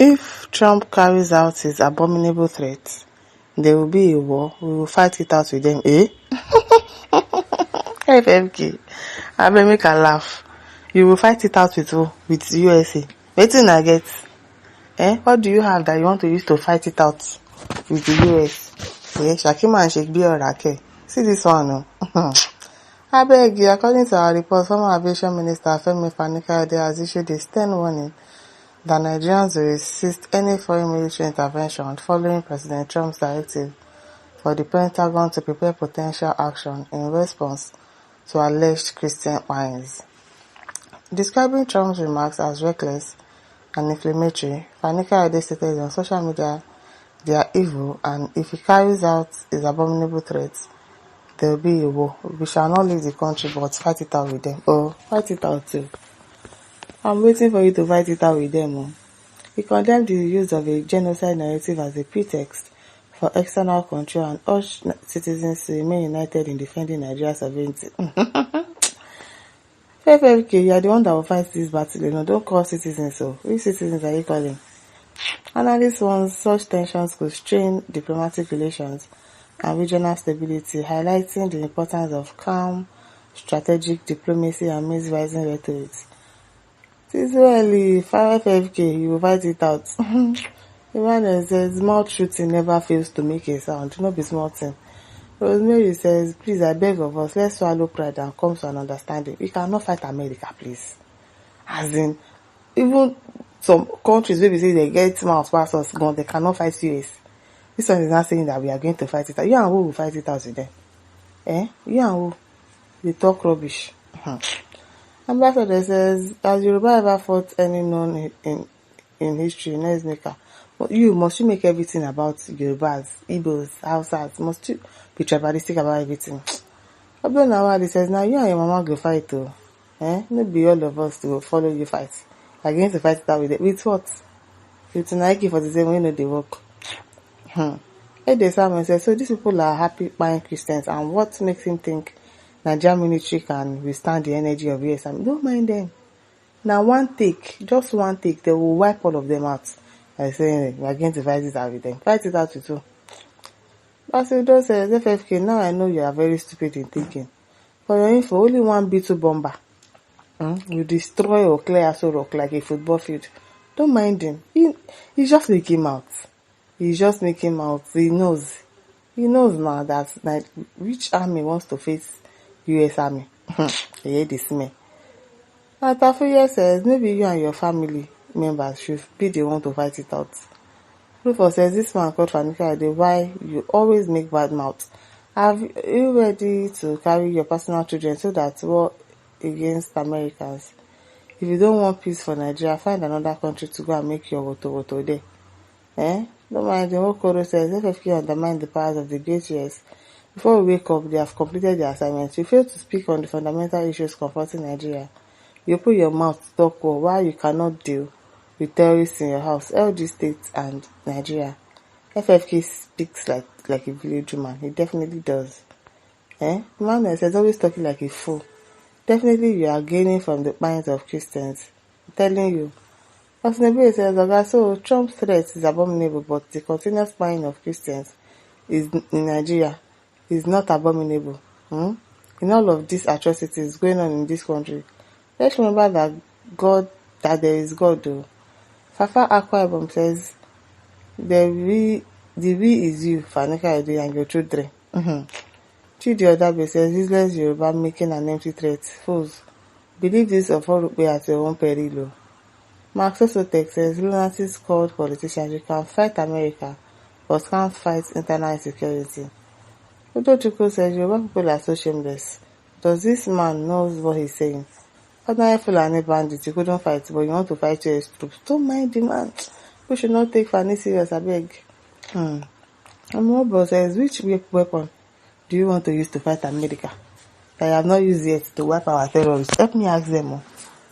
If Trump carries out his abominable threats, there will be a war. We will fight it out with them. FMK, I will make a laugh. You will fight it out with who? With USA. Wetin I get? What do you have that you want to use to fight it out with the US? Shakima and Sheikh Biorake. See this one, no? I beg you, according to our report, former Aviation Minister Femi Fani-Kayode has issued a stern warning that Nigerians will resist any foreign military intervention following President Trump's directive for the Pentagon to prepare potential action in response to alleged Christian whines. Describing Trump's remarks as reckless and inflammatory, Fani-Kayode stated on social media they are evil, and if he carries out his abominable threats, there will be a war. We shall not leave the country but fight it out with them. Fight it out too. I'm waiting for you to fight it out with them. He condemned the use of a genocide narrative as a pretext for external control and urged citizens to remain united in defending Nigeria's sovereignty. FFK, you are the one that will fight this battle. Don't call citizens so. Which citizens are you calling? Analysts warn such tensions could strain diplomatic relations and regional stability, highlighting the importance of calm, strategic diplomacy amidst rising rhetoric. Israeli, 5FK, you will fight it out. Emmanuel says, small shooting never fails to make a sound. Do not be small thing. Rosemary says, please, I beg of us, let's swallow pride and come to an understanding. We cannot fight America, please. As in, even some countries where we say they get mouth past us gone, they cannot fight US. This one is not saying that we are going to fight it out. You and who will fight it out with them? You and who? They talk rubbish. Ambassador says, has Yoruba ever fought any known in history, noisemaker? But must you make everything about Yorubas, Igbos, Hausas? Must you be tribalistic about everything? Abdul Nawali says, now you and your mama go fight too. Maybe all of us to follow you fight. You're going to fight it out with it. With what? With Nike for the same way they work. Ede Samuel says, so these people are happy buying Christians, and what makes him think Nigerian military can withstand the energy of US? Don't mind them. Now just one take, they will wipe all of them out. I say, we are going to fight it out with them. Fight it out with you. Basido says, FFK, now I know you are very stupid in thinking. For your info, only one B2 bomber will destroy or clear Aso Rock like a football field. Don't mind him. He's just making mouth. He's just making mouth. He knows now that which army wants to face US army. He hate the smell. Atafuye says, maybe you and your family members should be the one to fight it out. Rufus says, this man called Fani-Kayode, why you always make bad mouth? Are you ready to carry your personal children so that war against Americans? If you don't want peace for Nigeria, find another country to go and make your woto there. Don't mind the Okoro says, FFK undermine the powers of the great years. Before we wake up, they have completed their assignments. You fail to speak on the fundamental issues confronting Nigeria. You put your mouth to talk war while you cannot deal with terrorists in your house, LG states and Nigeria. FFK speaks like a village woman. He definitely does. Emmanuel says, always talking like a fool. Definitely you are gaining from the minds of Christians. I'm telling you. Osnebe says, so Trump's threat is abominable, but the continuous spying of Christians in Nigeria is not abominable. In all of these atrocities going on in this country, let's remember that there is God though. Fafa Akwa Ibom says, the we is you, Fani-Kayode, and your children. Chidi Odabe says, useless Yoruba making an empty threat. Fools, believe this of all at your own peril. Mark Sosotek says, lunatics called politicians, you can fight America, but can't fight internal insecurity. Udo Chukwu says, Yoruba people are so shameless. Does this man knows what he's saying? Ordinary Fulani bandits, you couldn't fight, but you want to fight your troops. Don't mind the man. We should not take Fani serious, I beg. Amobo says, which weapon do you want to use to fight America that you have not used yet to wipe our terrorists? Help me ask them.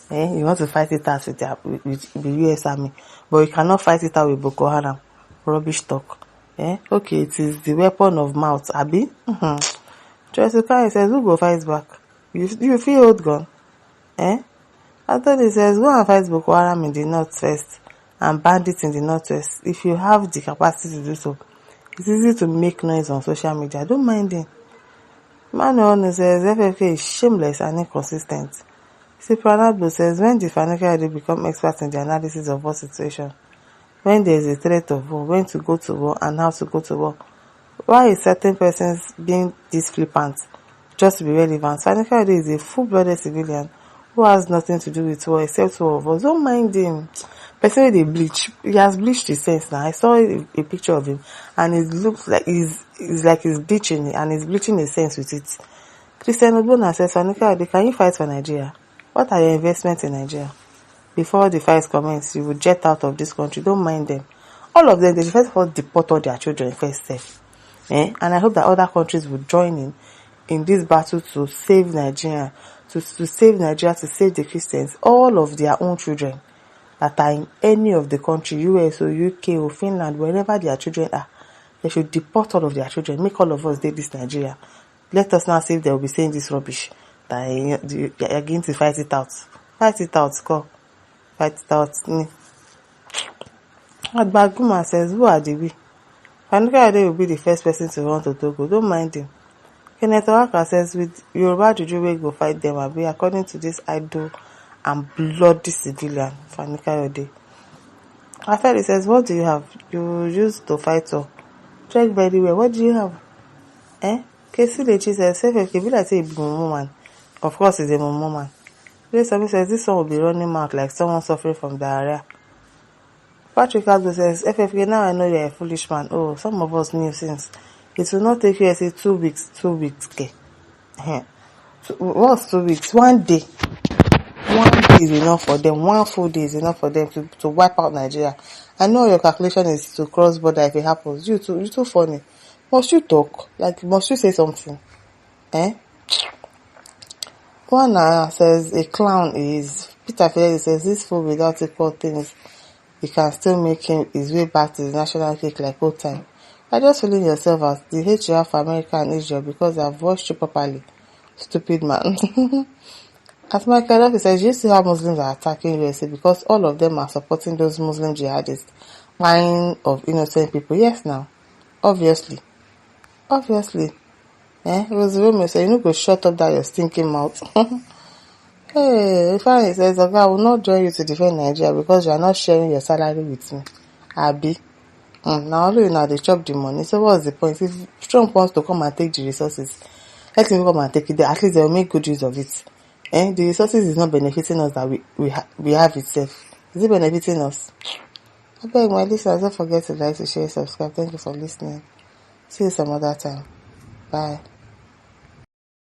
You want to fight it out with the US army, but you cannot fight it out with Boko Haram. Rubbish talk. Okay, it is the weapon of mouth, Abi. Jessica says, who go fight back? You feel old gun? Anthony says, go and fight Boko Haram in the north first, and bandits in the northwest. If you have the capacity to do so, it's easy to make noise on social media. Don't mind him. Manuel says FFK is shameless and inconsistent. Cipranabo says when the financial become experts in the analysis of war situation, when there is a threat of war, when to go to war and how to go to war. Why is certain persons being this flippant just to be relevant? Financial is a full-blooded civilian who has nothing to do with war except war of us. Don't mind him. Person wey dey bleach, he has bleached his sense now. I saw a picture of him and it looks like he's bleaching and he's bleaching his sense with it. Christian Obona says, Fanika, can you fight for Nigeria? What are your investments in Nigeria? Before the fight commence, you will jet out of this country. Don't mind them. All of them, they first of all deport all their children first self. And I hope that other countries will join in this battle to save Nigeria, to save Nigeria, to save the Christians, all of their own children that are in any of the country, US or UK or Finland, wherever their children are. They should deport all of their children, make all of us date this Nigeria. Let us now see if they will be saying this rubbish. That you are going to fight it out. Fight it out, go. Fight it out. Agbaguma says, who are the we? Fanuka will be the first person to run to Togo. Don't mind him. Kenneth Owaka says, with Yoruba Juju we go fight them, abi, according to this idle and bloody civilian, Fanuka Ode. After he says, what do you have? You used to fight or check very well. What do you have? Casey Lechi says, if you like say a woman, of course it's a woman. Somebody says, this one will be running mouth like someone suffering from diarrhea. Patrick Adbo says, FFK, now I know you're a foolish man. Oh, some of us knew since. It will not take you, I say, 2 weeks. 2 weeks, okay. What's 2 weeks? 1 day. 1 day is enough for them. 1 full day is enough for them to wipe out Nigeria. I know your calculation is to cross border if it happens. You're too funny. Must you talk? Like, must you say something? One says, a clown is... Peter Fidel says, this fool without equal things, he can still make his way back to the national cake like old time. You're just feeling yourself as the hate you have for America and Israel because I've watched you properly. Stupid man. As Michael Duffy says, you see how Muslims are attacking USA because all of them are supporting those Muslim jihadists, buying of innocent people. Yes, now. Obviously. Rosemary says, you know, go shut up that your stinking mouth. Hey, Ifeanyi says, okay, I will not join you to defend Nigeria because you are not sharing your salary with me. Abi. Now only now they chop the money. So what's the point? If Trump wants to come and take the resources, let him come and take it there. At least they will make good use of it. The resources is not benefiting us that we have itself. Is it benefiting us? I beg my listeners, don't forget to like, to share, subscribe. Thank you for listening. See you some other time. Bye.